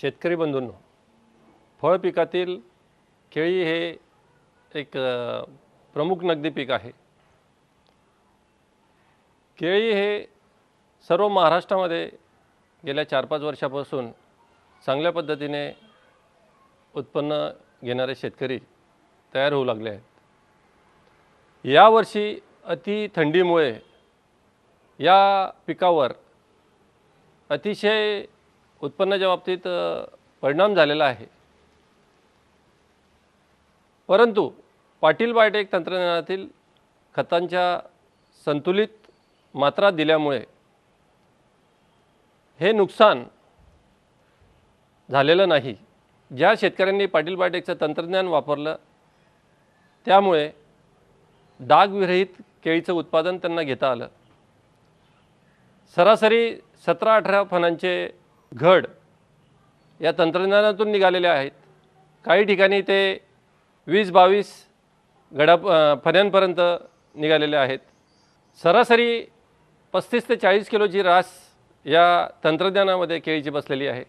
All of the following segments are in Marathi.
शेतकरी बंधूंनो, फळ पिकातील केळी हे एक प्रमुख नगदी पीक आहे। केळी हे सर्व महाराष्ट्रामध्ये गेल्या 4-5 वर्षापासून चांगल्या पद्धतीने उत्पन्न घेणारे शेतकरी तयार होऊ लागले आहेत। यावर्षी अति थंडीमुळे या पिकावर अतिशय उत्पन्नाच्या बाबतीत परिणाम झालेला आहे। परंतु पाटील बायोटेक तंत्रज्ञानातील खतांच्या संतुलित मात्रा दिल्यामुळे हे नुकसान झालेलं नाही। ज्या शेतकऱ्यांनी पाटील बायोटेकचं तंत्रज्ञान वापरलं त्यामुळे डागविरहित केळीचं उत्पादन त्यांना घेता आलं। सरासरी 17-18 फणांचे घड या तंत्रज्ञानातून निघालेले आहेत। काही ठिकाणी ते 20-22 फण्यांपर्यंत निघालेले आहेत। सरासरी 35 ते 40 किलोची रास या तंत्रज्ञानामध्ये केळीची बसलेली आहे।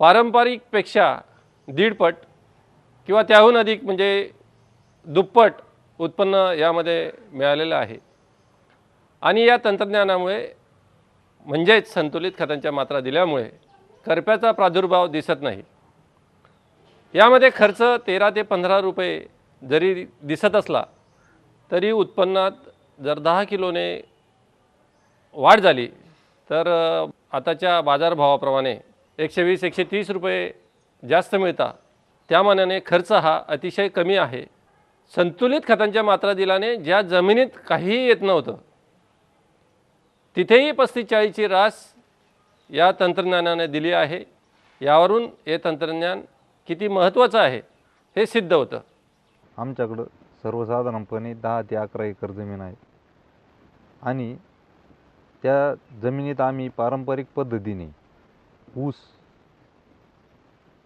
पारंपरिकपेक्षा 1.5 पट किंवा त्याहून अधिक म्हणजे दुप्पट उत्पन्न यामध्ये मिळालेलं आहे। आणि या तंत्रज्ञानामुळे म्हणजेच संतुलित खतांच्या मात्रा दिल्यामुळे करप्याचा प्रादुर्भाव दिसत नाही। यामध्ये खर्च 13 ते 15 रुपये जरी दिसत असला तरी उत्पन्नात जर 10 किलोने वाढ झाली तर आताच्या बाजारभावाप्रमाणे 120-130 रुपये जास्त मिळतात। त्या मानाने खर्च हा अतिशय कमी आहे। संतुलित खतांच्या मात्रा दिल्याने ज्या जमिनीत काहीही येत नव्हतं तिथेही 35-40 ची रास या तंत्रज्ञानाने दिली आहे। यावरून हे तंत्रज्ञान किती महत्त्वाचं आहे हे सिद्ध होतं। आमच्याकडं सर्वसाधारणपणे 10 ते 11 एकर जमीन आहे आणि त्या जमिनीत आम्ही पारंपरिक पद्धतीने ऊस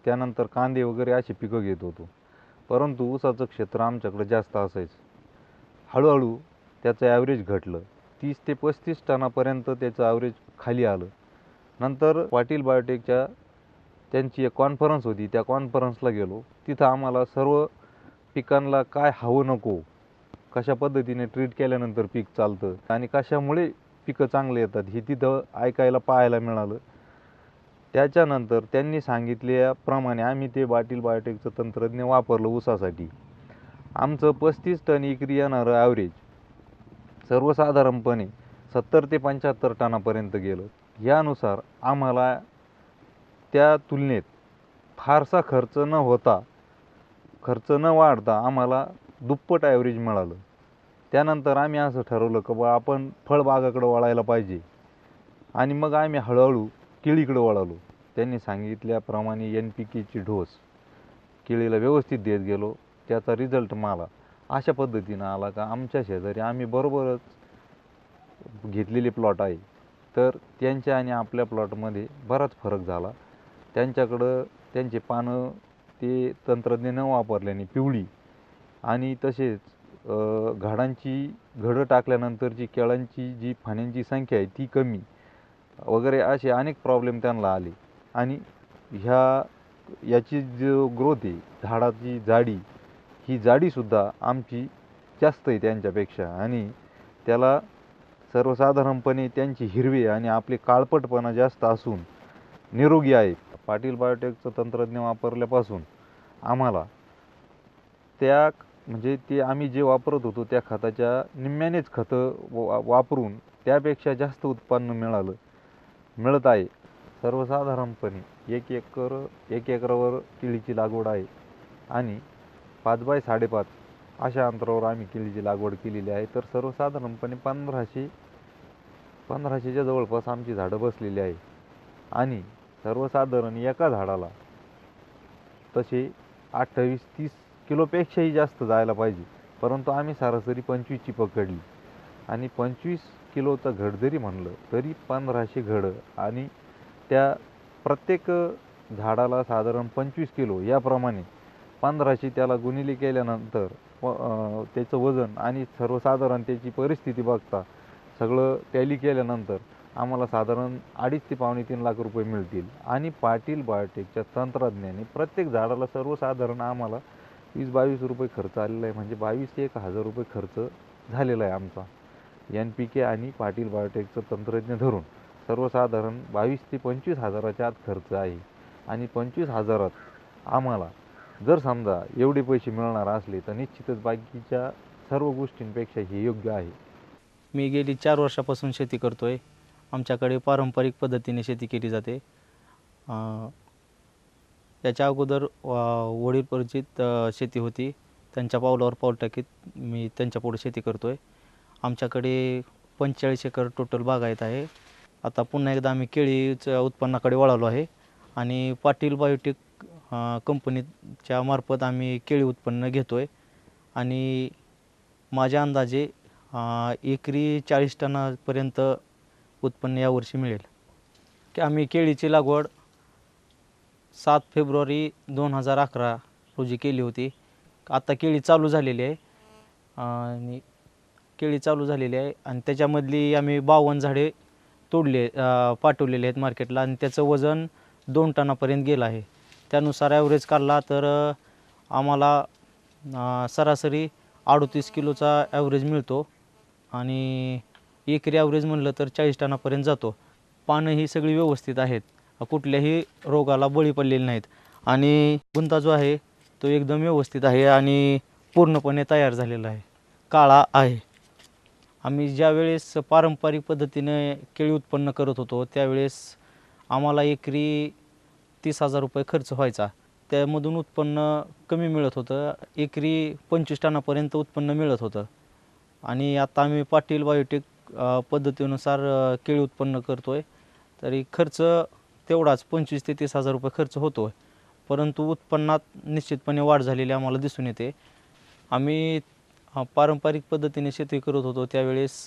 त्यानंतर कांदे वगैरे अशी पिकं घेत होतो। परंतु ऊसाचं क्षेत्र आमच्याकडे जास्त असायचं। हळूहळू त्याचं ॲव्हरेज घटलं, 30 ते 35 टनापर्यंत त्याचं ॲव्हरेज खाली आलं। नंतर पाटील बायोटेकच्या त्यांची एक कॉन्फरन्स होती, त्या कॉन्फरन्सला गेलो। तिथं आम्हाला सर्व पिकांना काय हवं नको, कशा पद्धतीने ट्रीट केल्यानंतर पीक चालतं आणि कशामुळे पिकं चांगले येतात हे तिथं ऐकायला पाहायला मिळालं। त्याच्यानंतर त्यांनी सांगितल्याप्रमाणे आम्ही ते पाटील बायोटेकचं तंत्रज्ञ वापरलं ऊसासाठी। आमचं 35 टन एकरी येणारं ॲव्हरेज सर्वसाधारणपणे 70 ते 75 टनापर्यंत गेलं। यानुसार आम्हाला त्या तुलनेत फारसा खर्च न वाढता आम्हाला दुप्पट ॲव्हरेज मिळालं। त्यानंतर आम्ही असं ठरवलं की बा आपण फळबागाकडे वळायला पाहिजे आणि मग आम्ही हळूहळू केळीकडे वळालो। त्यांनी सांगितल्याप्रमाणे NPKची डोस केळीला व्यवस्थित देत गेलो। त्याचा रिझल्ट मला अशा पद्धतीनं आला का आमच्या शेजारी आम्ही बरोबरच घेतलेले प्लॉट आहे तर त्यांच्या आणि आपल्या प्लॉटमध्ये बराच फरक झाला। त्यांच्याकडं त्यांचे पानं ते तंत्रज्ञ न वापरल्याने पिवळी आणि तसेच घडं टाकल्यानंतरची केळांची जी फाण्यांची संख्या आहे ती कमी वगैरे असे अनेक प्रॉब्लेम त्यांना आले। आणि याची जो ग्रोथ आहे झाडाची जाडी ही जाडीसुद्धा आमची जास्त आहे त्यांच्यापेक्षा आणि त्याला सर्वसाधारणपणे त्यांची हिरवी आणि आपले काळपटपणा जास्त असून निरोगी आहे। पाटील बायोटेकचं तंत्रज्ञ वापरल्यापासून आम्हाला त्या म्हणजे ते आम्ही जे वापरत होतो त्या खताच्या निम्म्यानेच खतं वापरून त्यापेक्षा जास्त उत्पन्न मिळत आहे। सर्वसाधारणपणे 1 एकरावर केळीची लागवड आहे आणि 5 बाय 5.5 अशा अंतरावर आम्ही केळीची लागवड केलेली आहे। तर सर्वसाधारणपणे 1500च्या जवळपास आमची झाडं बसलेली आहे आणि सर्वसाधारण एका झाडाला तसे 28-30 किलोपेक्षाही जास्त जायला पाहिजे, परंतु आम्ही सरासरी 25 ची पकडली आणि 25 किलोचं घड जरी म्हणलं तरी 1500 घडं आणि त्या प्रत्येक झाडाला साधारण 25 किलो याप्रमाणे 1500 त्याला गुणिले केल्यानंतर त्याचं वजन आणि सर्वसाधारण त्याची परिस्थिती बघता सगळं टॅली केल्यानंतर आम्हाला साधारण 2.5 ते पावणे 3 लाख रुपये मिळतील. आणि पाटील बायोटेकच्या तंत्रज्ञाने प्रत्येक झाडाला सर्वसाधारण आम्हाला 20-22 रुपये खर्च आलेला आहे. म्हणजे 22 ते 1,000 रुपये खर्च झालेला आहे आमचा. NPK आणि पाटील बायोटेकचं तंत्रज्ञ धरून सर्वसाधारण 22 ते 25 हजाराच्या आत खर्च आहे. आणि 25,000त आम्हाला जर समजा एवढे पैसे मिळणार असले तर निश्चितच बाकीच्या सर्व गोष्टींपेक्षा हे योग्य आहे. मी गेली 4 वर्षापासून शेती करतोय. आमच्याकडे पारंपरिक पद्धतीने शेती केली जाते. याच्या अगोदर वडील परिचित शेती होती. त्यांच्या पावलावर पाऊल टाकीत मी त्यांच्या पुढे शेती करतोय. आमच्याकडे 45 एकर टोटल बागायत आहे. आता पुन्हा एकदा आम्ही केळीच्या उत्पन्नाकडे वळालो आहे आणि पाटील बायोटेक कंपनीच्या मार्फत आम्ही केळी उत्पन्न घेतोय आणि माझ्या अंदाजे एकरी 40 टनापर्यंत उत्पन्न यावर्षी मिळेल. की आम्ही केळीची लागवड 7 फेब्रुवारी 2011 रोजी केली होती. आता केळी चालू झालेली आहे आणि त्याच्यामधली आम्ही 52 झाडे पाठवलेले आहेत मार्केटला आणि त्याचं वजन 2 टनापर्यंत गेलं आहे. त्यानुसार ॲव्हरेज काढला तर आम्हाला सरासरी 38 किलोचा ॲव्हरेज मिळतो आणि एकरी ॲव्हरेज म्हणलं तर 40 टनापर्यंत जातो. पानं ही सगळी व्यवस्थित आहेत, कुठल्याही रोगाला बळी पडलेले नाहीत आणि बुंदा जो आहे तो एकदम व्यवस्थित आहे आणि पूर्णपणे तयार झालेला आहे, काळा आहे. आम्ही ज्यावेळेस पारंपरिक पद्धतीने केळी उत्पन्न करत होतो त्यावेळेस आम्हाला एकरी 30,000 रुपये खर्च व्हायचा. त्यामधून उत्पन्न कमी मिळत होतं, एकरी 25 टनापर्यंत उत्पन्न मिळत होतं. आणि आता आम्ही पाटील बायोटेक पद्धतीनुसार केळी उत्पन्न करतो आहे, तरी खर्च तेवढाच 25 ते 30,000 रुपये खर्च होतो आहे, परंतु उत्पन्नात निश्चितपणे वाढ झालेली आम्हाला दिसून येते. आम्ही पारंपरिक पद्धतीने शेती करत होतो त्यावेळेस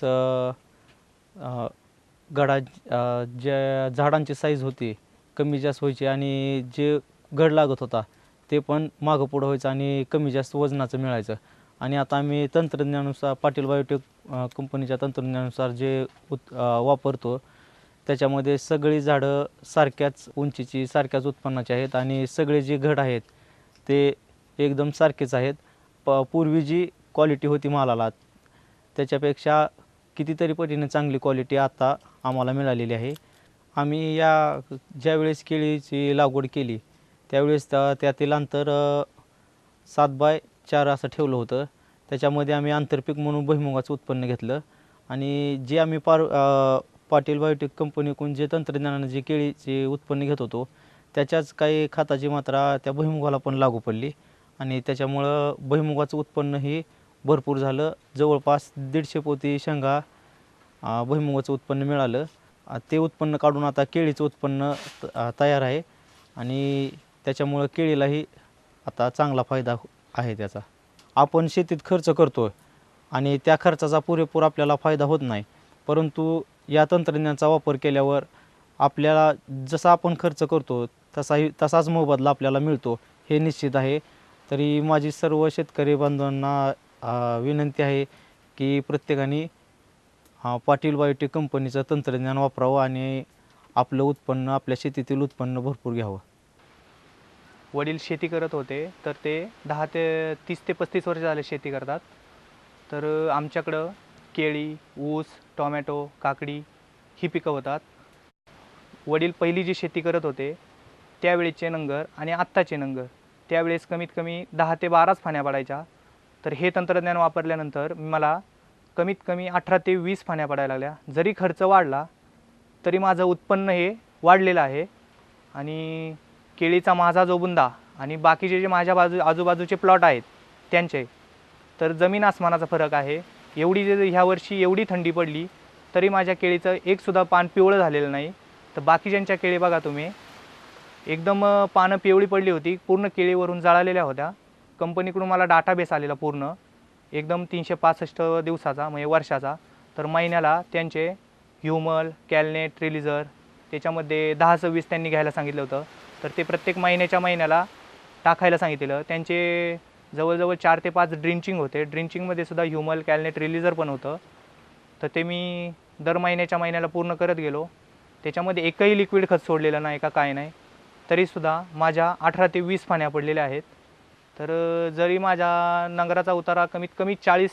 ज्या झाडांची साईज होती कमी जास्त व्हायची आणि जे घड लागत होता ते पण मागं पुढं व्हायचं आणि कमी जास्त वजनाचं मिळायचं. आणि आता आम्ही तंत्रज्ञानानुसार पाटील बायोटेक कंपनीच्या तंत्रज्ञानानुसार जे वापरतो त्याच्यामध्ये सगळी झाडं सारख्याच उंचीची सारख्याच उत्पन्नाची आहेत आणि सगळे जे घड आहेत ते एकदम सारखेच आहेत. पूर्वी जी क्वालिटी होती मालाला त्याच्यापेक्षा कितीतरी पटीने चांगली क्वालिटी आता आम्हाला मिळालेली आहे. आम्ही ज्यावेळेस केळीची लागवड केली त्यावेळेस त्यातील अंतर 7x4 असं ठेवलं होतं. त्याच्यामध्ये आम्ही आंतरपीक म्हणून भुईमुगाचं उत्पन्न घेतलं आणि जे आम्ही पाटील बायोटेक कंपनीकडून जे तंत्रज्ञानाने जे केळीचे उत्पन्न घेत होतो त्याच्याच काही खताची मात्रा त्या भुईमुगाला पण लागू पडली आणि त्याच्यामुळं भुईमुगाचं उत्पन्नही भरपूर झालं. जवळपास 150 पोती शेंगा भुईमुगाचं उत्पन्न मिळालं. ते उत्पन्न काढून आता केळीचं उत्पन्न तयार आहे आणि त्याच्यामुळं केळीलाही आता चांगला फायदा आहे त्याचा. आपण शेतीत खर्च करतो आणि त्या खर्चाचा पुरेपूर आपल्याला फायदा होत नाही, परंतु या तंत्रज्ञानाचा वापर केल्यावर आपल्याला जसा आपण खर्च करतो तसाच मोबदला आपल्याला मिळतो हे निश्चित आहे. तरी माझी सर्व शेतकरी बांधवांना विनंती आहे की प्रत्येकाने पाटील बायोटेक कंपनीचं तंत्रज्ञान वापरावं आणि आपलं उत्पन्न आपल्या शेतीतील उत्पन्न भरपूर घ्यावं. वडील शेती करत होते तर ते 30 ते 35 वर्ष झाले शेती करतात. तर आमच्याकडं केळी, ऊस, टोमॅटो, काकडी ही पिकं होतात. वडील पहिली जी शेती करत होते त्यावेळेचे नंगर आणि आत्ताचे नंगर त्यावेळेस कमीत कमी 10 ते 12च फाण्या पडायच्या. तर हे तंत्रज्ञान वापरल्यानंतर मला कमीत कमी 18 ते 20 फाण्या पडायला लागल्या. जरी खर्च वाढला तरी माझं उत्पन्न हे वाढलेलं आहे. आणि केळीचा माझा जो बुंदा आणि बाकीचे जे माझ्या आजूबाजूचे प्लॉट आहेत त्यांचे तर जमीन आसमानाचा फरक आहे. ह्या वर्षी एवढी थंडी पडली तरी माझ्या केळीचं एकसुद्धा पान पिवळं झालेलं नाही. तर बाकीच्यांच्या केळी बघा तुम्ही, एकदम पानं पिवळी पडली होती, पूर्ण केळीवरून जळालेल्या होत्या. कंपनीकडून मला डाटाबेस आलेला पूर्ण एकदम 365 दिवसाचा म्हणजे वर्षाचा. तर महिन्याला त्यांचे ह्युमल, कॅलनेट, ट्रिलिझर त्याच्यामध्ये 10-20 त्यांनी घ्यायला सांगितलं होतं. तर ते प्रत्येक महिन्याला टाकायला सांगितलेलं. त्यांचे जवळजवळ 4 ते 5 ड्रिंचिंग होते. ड्रिंचिंगमध्ये सुद्धा ह्युमल, कॅलनेट, ट्रिलिझर पण होतं. तर ते मी दर महिन्याच्या महिन्याला पूर्ण करत गेलो. त्याच्यामध्ये एकही लिक्विड खत सोडलेलं नाही का काय नाही. तरीसुद्धा माझ्या 18 ते 20 फाण्या पडलेल्या आहेत. तर जरी माझ्या नांगराचा उतारा कमीत कमी 40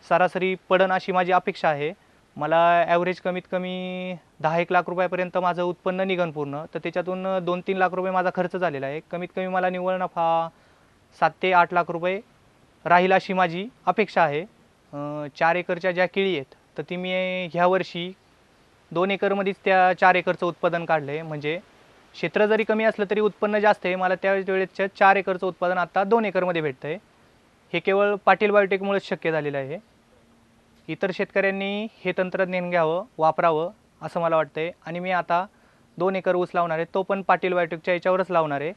सरासरी पडन अशी माझी अपेक्षा आहे. मला ॲव्हरेज कमीत कमी 10-1 लाख रुपयापर्यंत माझं उत्पन्न निघन पूर्ण. तर त्याच्यातून 2-3 लाख रुपये माझा खर्च झालेला आहे. कमीत कमी मला निव्वळ नफा 7 ते 8 लाख रुपये राहील अशी माझी अपेक्षा आहे. 4 एकरच्या ज्या केळी आहेत तर ती मी ह्या वर्षी 2 एकरमध्येच त्या 4 एकरचं उत्पादन काढलं आहे. म्हणजे क्षेत्र जरी कमी असलं तरी उत्पन्न जास्त आहे. मला त्यावेळेसच्या 4 एकरचं उत्पादन आता 2 एकरमध्ये भेटतं आहे. हे केवळ पाटील बायोटेकमुळेच शक्य झालेलं आहे. इतर शेतकऱ्यांनी हे तंत्रज्ञान घ्यावं, वापरावं असं मला वाटतं आहे. आणि मी आता 2 एकर ऊस लावणार आहे, तो पण पाटील बायोटेकच्या याच्यावरच लावणार आहे,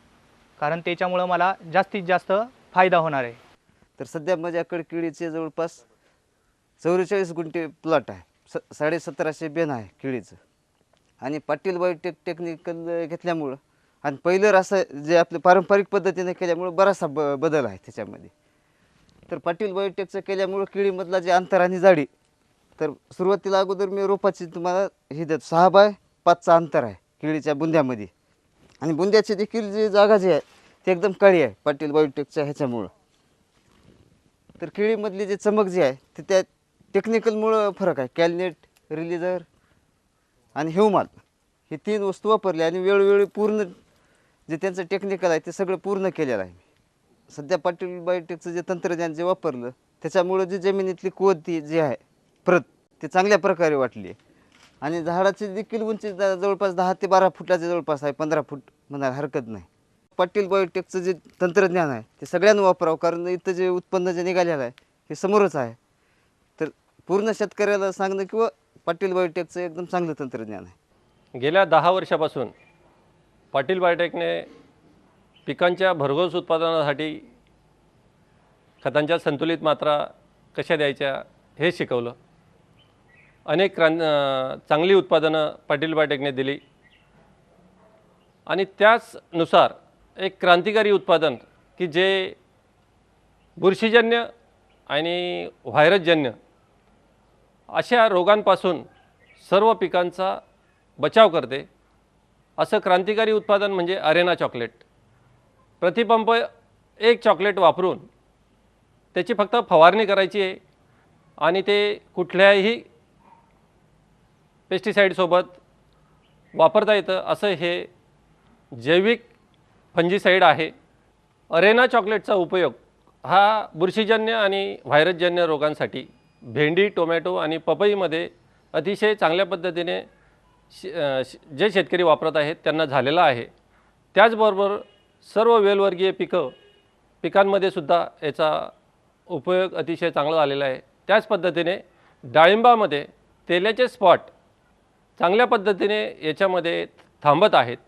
कारण त्याच्यामुळं मला जास्तीत जास्त फायदा होणार आहे. तर सध्या माझ्याकडे केळीचे जवळपास 44 गुंठे प्लॉट आहे. 1750 बेन आहे केळीचं. आणि पाटील बायोटेक टेक्निकल घेतल्यामुळं आणि पहिलं असं जे आपले पारंपरिक पद्धतीने केल्यामुळं बराचसा बदल आहे त्याच्यामध्ये. तर पाटील बायोटेकचं केल्यामुळं केळीमधला जे अंतर आणि जाडी, तर सुरुवातीला अगोदर मी रोपाची तुम्हाला हे देतो 6 बाय 5चं अंतर आहे केळीच्या बुंद्यामध्ये. आणि बुंद्याची देखील जी जागा जी आहे ती एकदम काळी आहे पाटील बायोटेकच्या ह्याच्यामुळं. तर केळीमधली जी चमक जी आहे ती त्या टेक्निकलमुळं फरक आहे. कॅलनेट, रिलीजर आणि ह्युमाल हे 3 वस्तू वापरल्या आणि वेळोवेळी पूर्ण जे त्यांचं टेक्निकल आहे ते सगळं पूर्ण केलेलं आहे. सध्या पाटील बायोटेकचं जे तंत्रज्ञान जे वापरलं त्याच्यामुळं जी जमिनीतली कोवती जी आहे प्रत ते चांगल्या प्रकारे वाटली आहे. आणि झाडाची देखील उंची जवळपास 10 ते 12 फुटाच्या जवळपास आहे, 15 फूट म्हणायला हरकत नाही. पाटील बायोटेकचं जे तंत्रज्ञान आहे ते सगळ्यांना वापरावं, कारण इथं जे उत्पन्न जे निघालेलं आहे हे समोरच आहे. तर पूर्ण शेतकऱ्याला सांगणं किंवा पाटील बायोटेकचं एकदम चांगलं तंत्रज्ञान आहे. गेल्या 10 वर्षापासून पाटील बायोटेकने पिकांच्या भरघोस उत्पादनासाठी खतांच्या संतुलित मात्रा कशा द्यायच्या हे शिकवलं. अनेक चांगली उत्पादनं पाटील बायोटेकने दिली. आणि त्याचनुसार एक क्रांतिकारी उत्पादन की जे बुरशीजन्य आणि व्हायरसजन्य अशा रोगांपासून सर्व पिकांचा बचाव करते, असं क्रांतिकारी उत्पादन म्हणजे अरेना चॉकलेट. प्रतिपंप 1 चॉकलेट वापरून त्याची फक्त फवारणी करायची आहे आणि ते कुठल्याही पेस्टिसाईडसोबत वापरता येतं असं हे जैविक फंजीसाईड आहे. अरेना चॉकलेटचा उपयोग हा बुरशीजन्य आणि व्हायरसजन्य रोगांसाठी भेंडी, टोमॅटो आणि पपईमध्ये अतिशय चांगल्या पद्धतीने जे शेतकरी वापरत आहेत त्यांना झालेला आहे. त्याचबरोबर सर्व वेलवर्गीय पिकांमध्ये सुद्धा याचा उपयोग अतिशय चांगला झालेला आहे. त्याच पद्धतीने डाळिंबामध्ये तेलाचे स्पॉट चांगल्या पद्धतीने याच्यामध्ये थांबत आहेत.